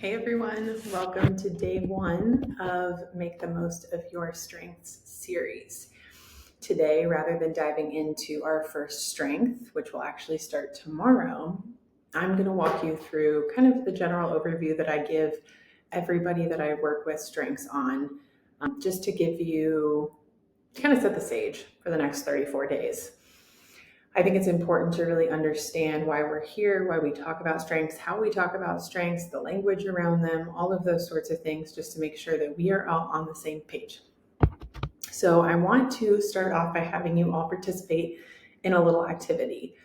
Hey everyone, welcome to day one of Make the Most of Your Strengths series. Today, rather than diving into our first strength, which will actually start tomorrow, I'm going to walk you through kind of the general overview that I give everybody that I work with strengths on, just to give you, kind of set the stage for the next 34 days. I think it's important to really understand why we're here, why we talk about strengths, how we talk about strengths, the language around them, all of those sorts of things, just to make sure that we are all on the same page. So I want to start off by having you all participate in a little activity.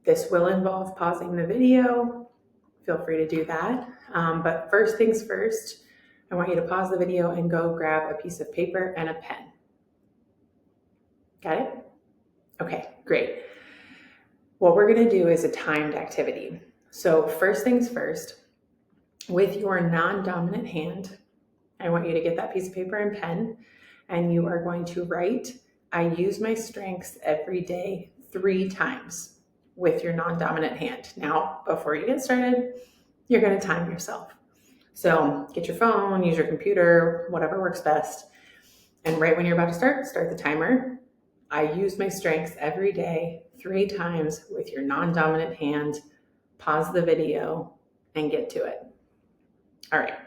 This will involve pausing the video. Feel free to do that. But first things first, I want you to pause the video and go grab a piece of paper and a pen. Got it? Okay, great. What we're going to do is a timed activity. So first things first, with your non-dominant hand, I want you to get that piece of paper and pen, and you are going to write, I use my strengths every day 3 times with your non-dominant hand. Now, before you get started, you're going to time yourself. So get your phone, use your computer, whatever works best. And right when you're about to start the timer. I use my strengths every day 3 times with your non-dominant hand. Pause the video and get to it. All right,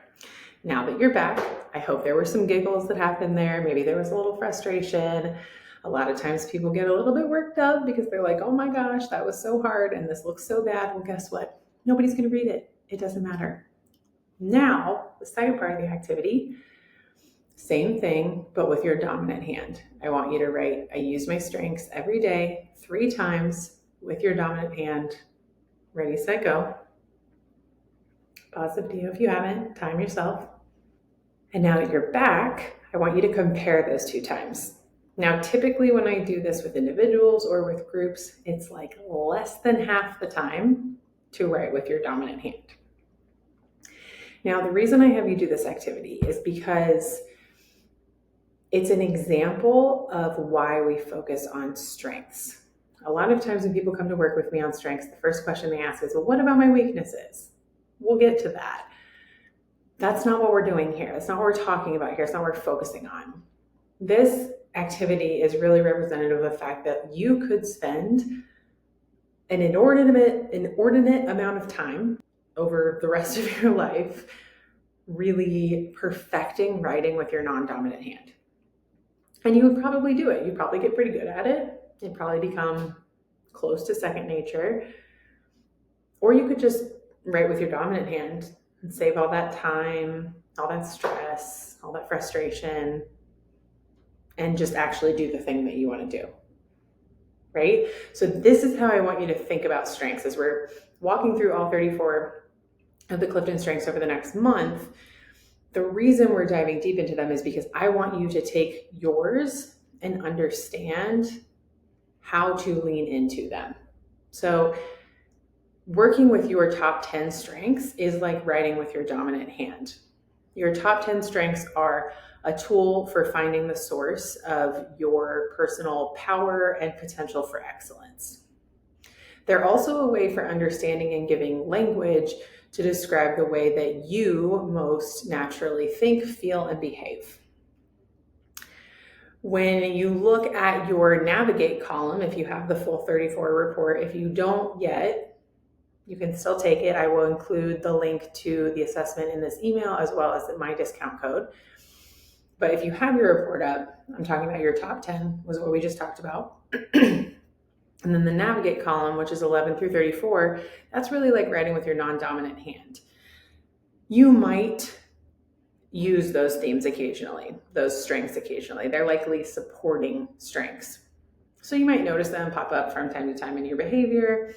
now that you're back, I hope there were some giggles that happened there. Maybe there was a little frustration. A lot of times people get a little bit worked up because they're like, oh my gosh, that was so hard and this looks so bad. Well, guess what? Nobody's going to read it. It doesn't matter. Now, the second part of the activity, same thing, but with your dominant hand. I want you to write, I use my strengths every day 3 times with your dominant hand. Ready, set, go. Pause the video if you haven't, time yourself. And now that you're back, I want you to compare those 2 times. Now, typically when I do this with individuals or with groups, it's like less than half the time to write with your dominant hand. Now, the reason I have you do this activity is because it's an example of why we focus on strengths. A lot of times when people come to work with me on strengths, the first question they ask is, well, what about my weaknesses? We'll get to that. That's not what we're doing here. That's not what we're talking about here. It's not what we're focusing on. This activity is really representative of the fact that you could spend an inordinate amount of time over the rest of your life really perfecting writing with your non-dominant hand. And you would probably do it. You'd probably get pretty good at it. It'd probably become close to second nature. Or you could just write with your dominant hand and save all that time, all that stress, all that frustration, and just actually do the thing that you want to do, right? So this is how I want you to think about strengths as we're walking through all 34 of the Clifton strengths over the next month. The reason we're diving deep into them is because I want you to take yours and understand how to lean into them. So working with your top 10 strengths is like writing with your dominant hand. Your top 10 strengths are a tool for finding the source of your personal power and potential for excellence. They're also a way for understanding and giving language to describe the way that you most naturally think, feel, and behave. When you look at your navigate column, if you have the full 34 report, if you don't yet, you can still take it. I will include the link to the assessment in this email as well as my discount code. But if you have your report up, I'm talking about your top 10 was what we just talked about. And then the navigate column, which is 11 through 34, that's really like writing with your non-dominant hand. You might use those themes occasionally, those strengths occasionally. They're likely supporting strengths. So you might notice them pop up from time to time in your behavior.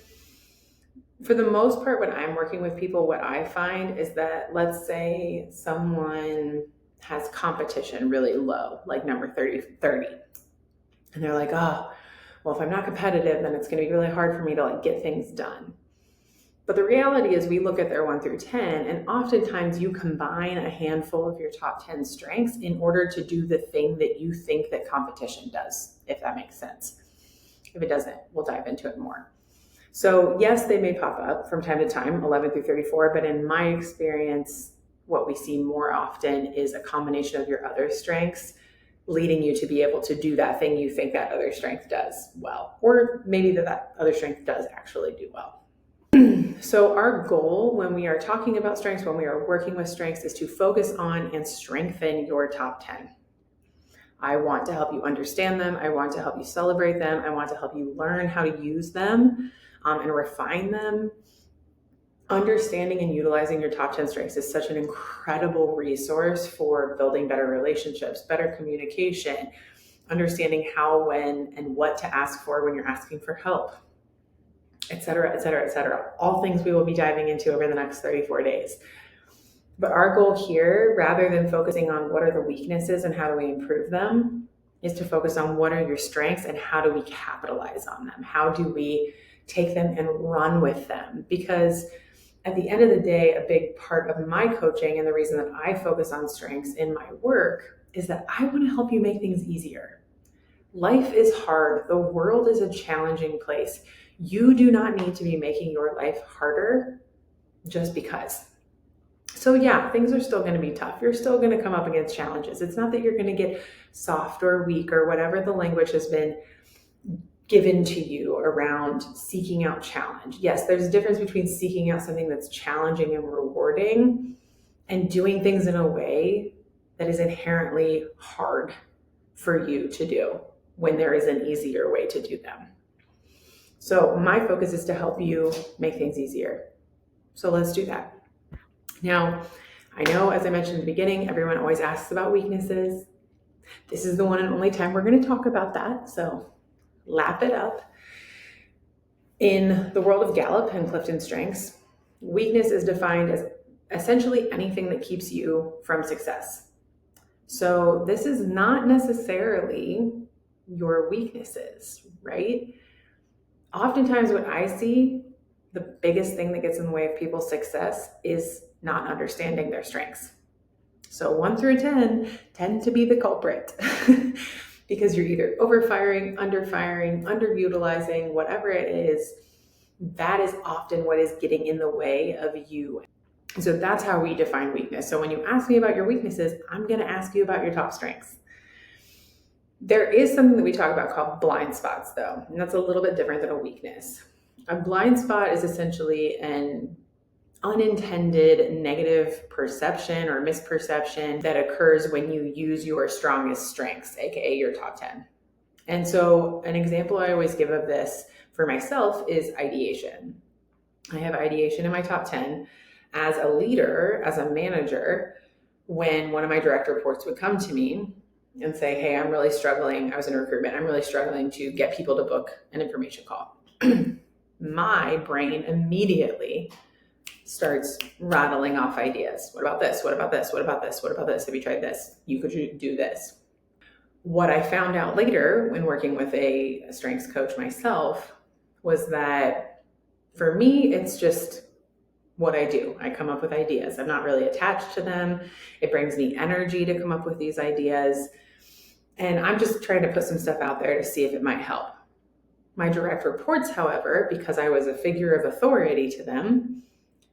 For the most part, when I'm working with people, what I find is that, let's say someone has competition really low, like number 30, and they're like, oh, well, if I'm not competitive, then it's going to be really hard for me to get things done. But the reality is we look at their 1 through 10, and oftentimes you combine a handful of your top 10 strengths in order to do the thing that you think that competition does, if that makes sense. If it doesn't, we'll dive into it more. So yes, they may pop up from time to time, 11 through 34, but in my experience, what we see more often is a combination of your other strengths leading you to be able to do that thing you think that other strength does well, or maybe that other strength does actually do well. So our goal when we are talking about strengths, when we are working with strengths, is to focus on and strengthen your top 10. I want to help you understand them. I want to help you celebrate them. I want to help you learn how to use them and refine them. Understanding and utilizing your top 10 strengths is such an incredible resource for building better relationships, better communication, understanding how, when, and what to ask for when you're asking for help, et cetera, et cetera, et cetera. All things we will be diving into over the next 34 days. But our goal here, rather than focusing on what are the weaknesses and how do we improve them, is to focus on what are your strengths and how do we capitalize on them? How do we take them and run with them? Because at the end of the day, a big part of my coaching and the reason that I focus on strengths in my work is that I want to help you make things easier. Life is hard. The world is a challenging place. You do not need to be making your life harder just because. So yeah, things are still going to be tough. You're still going to come up against challenges. It's not that you're going to get soft or weak or whatever the language has been given to you around seeking out challenge. Yes, there's a difference between seeking out something that's challenging and rewarding and doing things in a way that is inherently hard for you to do when there is an easier way to do them. So my focus is to help you make things easier. So let's do that. Now, I know, as I mentioned at the beginning, everyone always asks about weaknesses. This is the one and only time we're going to talk about that. So lap it up. In the world of Gallup and Clifton Strengths, weakness is defined as essentially anything that keeps you from success. So this is not necessarily your weaknesses, right? Oftentimes what I see, the biggest thing that gets in the way of people's success is not understanding their strengths. So 1 through 10 tend to be the culprit. Because you're either overfiring, underfiring, underutilizing, whatever it is, that is often what is getting in the way of you. So that's how we define weakness. So when you ask me about your weaknesses, I'm going to ask you about your top strengths. There is something that we talk about called blind spots, though, and that's a little bit different than a weakness. A blind spot is essentially an unintended negative perception or misperception that occurs when you use your strongest strengths, aka your top 10. And so an example I always give of this for myself is ideation. I have ideation in my top 10. As a leader, as a manager, when one of my direct reports would come to me and say, hey, I'm really struggling, I was in recruitment, I'm really struggling to get people to book an information call. My brain immediately starts rattling off ideas. What about this? What about this? What about this? What about this? Have you tried this? You could do this. What I found out later when working with a strengths coach myself was that for me, it's just what I do. I come up with ideas. I'm not really attached to them. It brings me energy to come up with these ideas. And I'm just trying to put some stuff out there to see if it might help. My direct reports, however, because I was a figure of authority to them,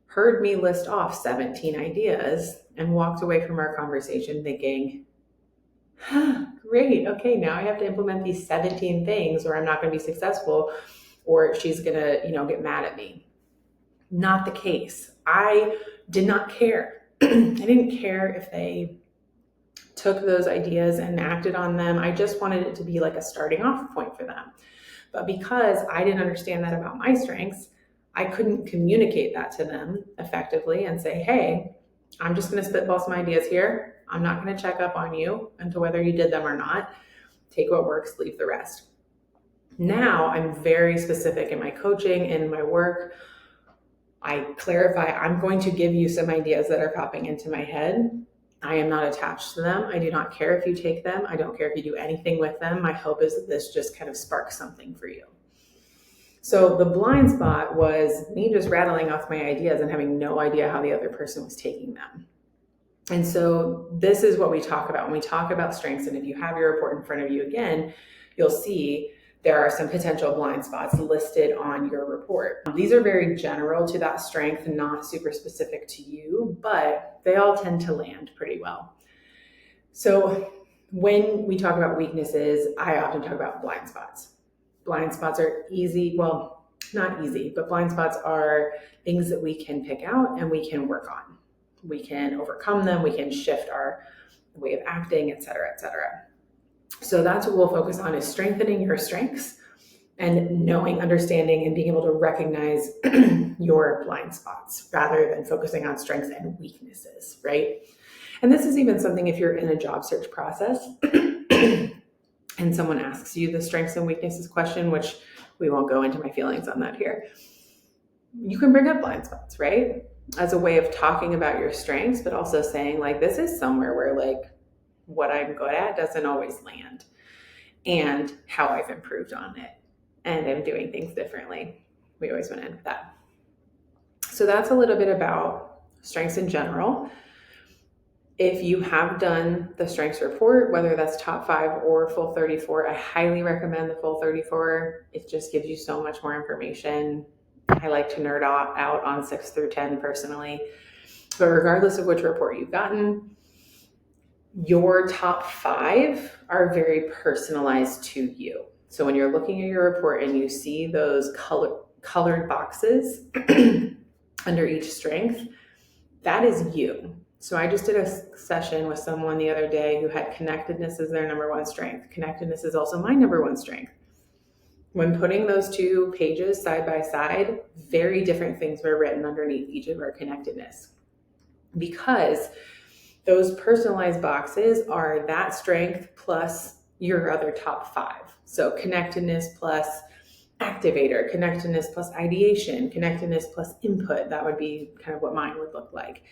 heard me list off 17 ideas and walked away from our conversation thinking, great, okay, now I have to implement these 17 things or I'm not going to be successful or she's going to, get mad at me. Not the case. I did not care. I didn't care if they took those ideas and acted on them. I just wanted it to be like a starting off point for them. But because I didn't understand that about my strengths, I couldn't communicate that to them effectively and say, hey, I'm just going to spitball some ideas here. I'm not going to check up on you into whether you did them or not. Take what works, leave the rest. Now I'm very specific in my coaching, in my work. I clarify, I'm going to give you some ideas that are popping into my head. I am not attached to them. I do not care if you take them. I don't care if you do anything with them. My hope is that this just kind of sparks something for you. So the blind spot was me just rattling off my ideas and having no idea how the other person was taking them. And so this is what we talk about when we talk about strengths. And if you have your report in front of you again, you'll see there are some potential blind spots listed on your report. These are very general to that strength, not super specific to you, but they all tend to land pretty well. So when we talk about weaknesses, I often talk about blind spots. Blind spots are easy, well, not easy, but blind spots are things that we can pick out and we can work on. We can overcome them, we can shift our way of acting, et cetera, et cetera. So that's what we'll focus on, is strengthening your strengths and knowing, understanding, and being able to recognize your blind spots rather than focusing on strengths and weaknesses, right? And this is even something if you're in a job search process and someone asks you the strengths and weaknesses question, which we won't go into my feelings on that here. You can bring up blind spots, right? As a way of talking about your strengths, but also saying like, this is somewhere where like what I'm good at doesn't always land, and how I've improved on it and I'm doing things differently. We always want to end with that. So that's a little bit about strengths in general. If you have done the strengths report, whether that's top 5 or full 34, I highly recommend the full 34. It just gives you so much more information. I like to nerd out on 6 through 10 personally. But regardless of which report you've gotten, your top 5 are very personalized to you. So when you're looking at your report and you see those colored boxes under each strength, that is you. So I just did a session with someone the other day who had connectedness as their number 1 strength. Connectedness is also my number 1 strength. When putting those 2 pages side by side, very different things were written underneath each of our connectedness, because those personalized boxes are that strength plus your other top 5. So connectedness plus activator, connectedness plus ideation, connectedness plus input. That would be kind of what mine would look like.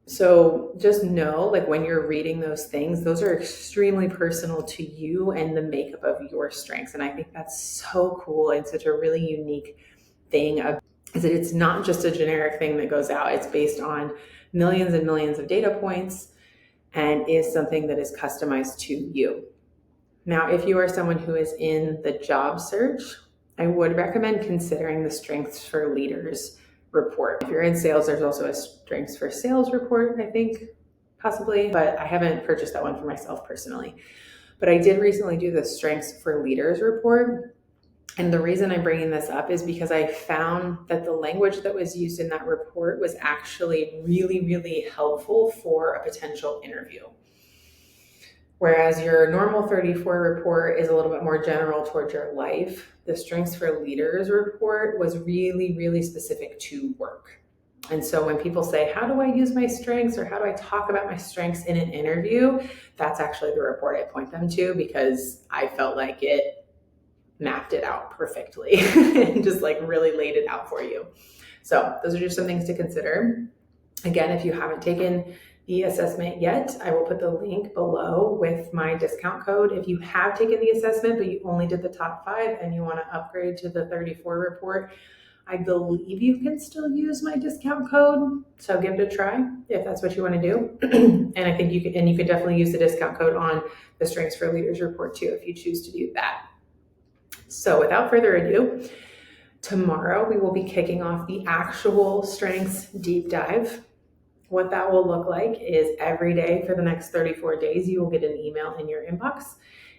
So just know, like when you're reading those things, those are extremely personal to you and the makeup of your strengths. And I think that's so cool and such a really unique thing, is that it's not just a generic thing that goes out. It's based on millions and millions of data points and is something that is customized to you. Now, if you are someone who is in the job search, I would recommend considering the Strengths for Leaders report. If you're in sales, there's also a Strengths for Sales report, I think, possibly, but I haven't purchased that one for myself personally. But I did recently do the Strengths for Leaders report. And the reason I'm bringing this up is because I found that the language that was used in that report was actually really, really helpful for a potential interview. Whereas your normal 34 report is a little bit more general towards your life, the Strengths for Leaders report was really, really specific to work. And so when people say, how do I use my strengths, or how do I talk about my strengths in an interview, that's actually the report I point them to, because I felt like it mapped it out perfectly and just like really laid it out for you. So those are just some things to consider. Again, if you haven't taken the assessment yet, I will put the link below with my discount code. If you have taken the assessment, but you only did the top 5 and you want to upgrade to the 34 report, I believe you can still use my discount code. So give it a try if that's what you want to do. And I think you could definitely use the discount code on the Strengths for Leaders report too, if you choose to do that. So without further ado, tomorrow we will be kicking off the actual strengths deep dive. What that will look like is every day for the next 34 days, you will get an email in your inbox.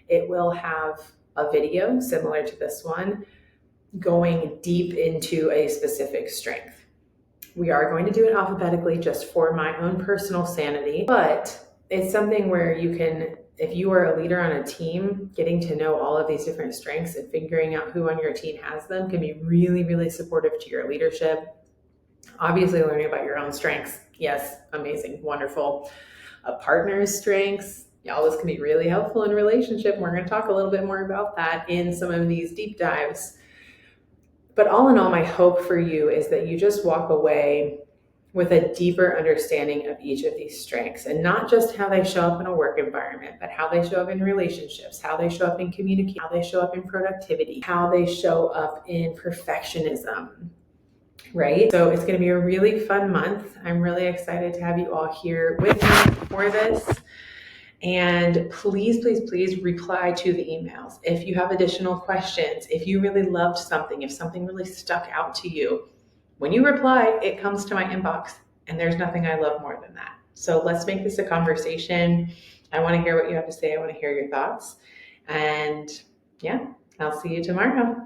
It will have a video similar to this one going deep into a specific strength. We are going to do it alphabetically just for my own personal sanity, but it's something where you can, if you are a leader on a team, getting to know all of these different strengths and figuring out who on your team has them can be really, really supportive to your leadership. Obviously, learning about your own strengths. Yes, amazing, wonderful. A partner's strengths. Y'all, this can be really helpful in a relationship. We're going to talk a little bit more about that in some of these deep dives. But all in all, my hope for you is that you just walk away with a deeper understanding of each of these strengths, and not just how they show up in a work environment, but how they show up in relationships, how they show up in communication, how they show up in productivity, how they show up in perfectionism, right? So it's going to be a really fun month. I'm really excited to have you all here with me for this. And please, please, please reply to the emails. If you have additional questions, if you really loved something, if something really stuck out to you, when you reply, it comes to my inbox, and there's nothing I love more than that. So let's make this a conversation. I want to hear what you have to say. I want to hear your thoughts. And yeah, I'll see you tomorrow.